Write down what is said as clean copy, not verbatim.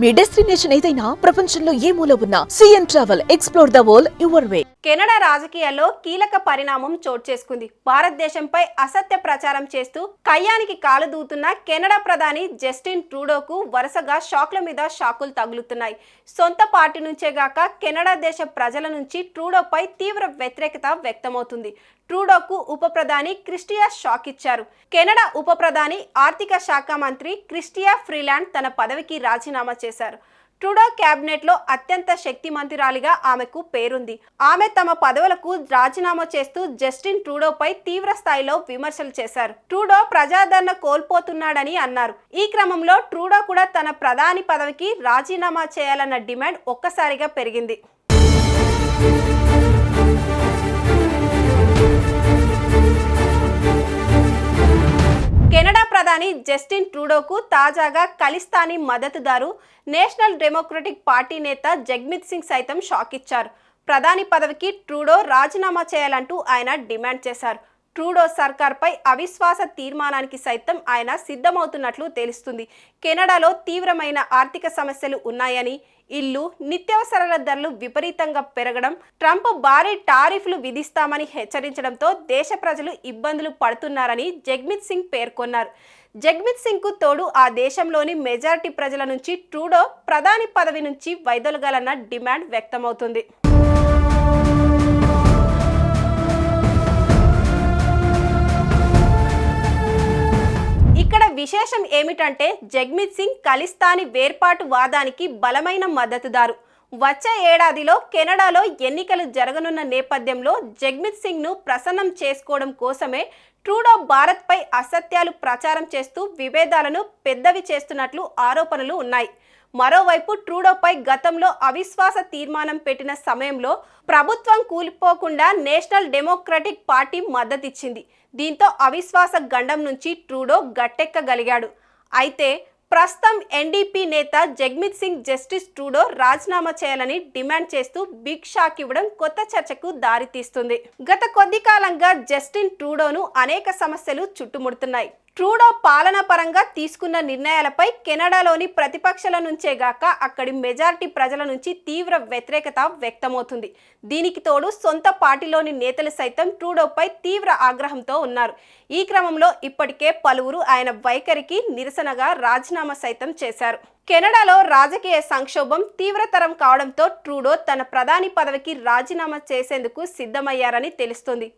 మీ destination ఏదైనా ప్రపంచంలో ఏ మూల ఉన్నా CN travel explore the world your way. Canada రాజకీయాల్లో కీలక పరిణామం చోటు చేసుకుంది. భారతదేశంపై అసత్య ప్రచారం చేస్తూ కయ్యానికి కాలు దూతున్న కెనడా ప్రధాని జస్టిన్ ట్రూడోకు వరుసగా షాక్ల మీద షాకులు తగులుతున్నాయి. సొంత పార్టీ నుంచే గాక కెనడా దేశ ప్రజల నుంచి ట్రూడోపై తీవ్ర వ్యతిరేకత వ్యక్తమవుతుంది. ట్రూడోకు ఉప ప్రధాని క్రిస్టియా షాక్ ఇచ్చారు. కెనడా ఉప ప్రధాని ఆర్థిక శాఖ మంత్రి క్రిస్టియా ఫ్రీలాండ్ తన పదవికి రాజీనామా చేశారు. ట్రూడో క్యాబినెట్ లో అత్యంత శక్తిమంతురాలిగా ఆమెకు పేరుంది. ఆమె తమ పదవులకు రాజీనామా చేస్తూ జస్టిన్ ట్రూడోపై తీవ్ర స్థాయిలో విమర్శలు చేశారు. ట్రూడో ప్రజాదరణ కోల్పోతున్నాడని అన్నారు. ఈ క్రమంలో ట్రూడో కూడా తన ప్రధాని పదవికి రాజీనామా చేయాలన్న డిమాండ్ ఒక్కసారిగా పెరిగింది. కెనడా ప్రధాని జస్టిన్ ట్రూడోకు తాజాగా ఖలిస్తానీ మద్దతుదారు నేషనల్ డెమోక్రటిక్ పార్టీ నేత జగ్మిత్ సింగ్ సైతం షాక్ ఇచ్చారు. ప్రధాని పదవికి ట్రూడో రాజీనామా చేయాలంటూ ఆయన డిమాండ్ చేశారు. ట్రూడో సర్కార్పై అవిశ్వాస తీర్మానానికి సైతం ఆయన సిద్ధమవుతున్నట్లు తెలుస్తుంది. కెనడాలో తీవ్రమైన ఆర్థిక సమస్యలు ఉన్నాయని, ఇల్లు, నిత్యావసరాల ధరలు విపరీతంగా పెరగడం, ట్రంప్ భారీ టారిఫ్లు విధిస్తామని హెచ్చరించడంతో దేశ ప్రజలు ఇబ్బందులు పడుతున్నారని జగ్మిత్ సింగ్ పేర్కొన్నారు. జగ్మిత్ సింగ్ కు తోడు ఆ దేశంలోని మెజారిటీ ప్రజల నుంచి ట్రూడో ప్రధాని పదవి నుంచి వైదొలగాలన్న డిమాండ్ వ్యక్తమవుతుంది. ఇక్కడ విశేషం ఏమిటంటే జగ్మిత్ సింగ్ ఖలిస్తానీ వేర్పాటు వాదానికి బలమైన మద్దతుదారు. వచ్చే ఏడాదిలో కెనడాలో ఎన్నికలు జరగనున్న నేపథ్యంలో జగ్మిత్ సింగ్ ను ప్రసన్నం చేసుకోవడం కోసమే ట్రూడో భారత్పై అసత్యాలు ప్రచారం చేస్తూ విభేదాలను పెద్దవి చేస్తున్నట్లు ఆరోపణలు ఉన్నాయి. మరోవైపు ట్రూడోపై గతంలో అవిశ్వాస తీర్మానం పెట్టిన సమయంలో ప్రభుత్వం కూలిపోకుండా నేషనల్ డెమోక్రటిక్ పార్టీ మద్దతిచ్చింది. దీంతో అవిశ్వాస గండం నుంచి ట్రూడో గట్టెక్కగలిగాడు. అయితే ప్రస్తుతం ఎన్డీపీ నేత జగ్మిత్ సింగ్ జస్టిస్ ట్రూడో రాజీనామా చేయాలని డిమాండ్ చేస్తూ బిగ్ షాక్ ఇవ్వడం కొత్త చర్చకు దారితీస్తుంది. గత కొద్ది కాలంగా జస్టిన్ ట్రూడోను అనేక సమస్యలు చుట్టుముడుతున్నాయి. ట్రూడో పాలనా పరంగా తీసుకున్న నిర్ణయాలపై కెనడాలోని ప్రతిపక్షాల నుంచే గాక అక్కడి మెజారిటీ ప్రజల నుంచి తీవ్ర వ్యతిరేకత వ్యక్తమవుతుంది. దీనికి తోడు సొంత పార్టీలోని నేతలు సైతం ట్రూడోపై తీవ్ర ఆగ్రహంతో ఉన్నారు. ఈ క్రమంలో ఇప్పటికే పలువురు ఆయన వైఖరికి నిరసనగా రాజీనామా సైతం చేశారు. కెనడాలో రాజకీయ సంక్షోభం తీవ్రతరం కావడంతో ట్రూడో తన ప్రధాని పదవికి రాజీనామా చేసేందుకు సిద్ధమయ్యారని తెలుస్తోంది.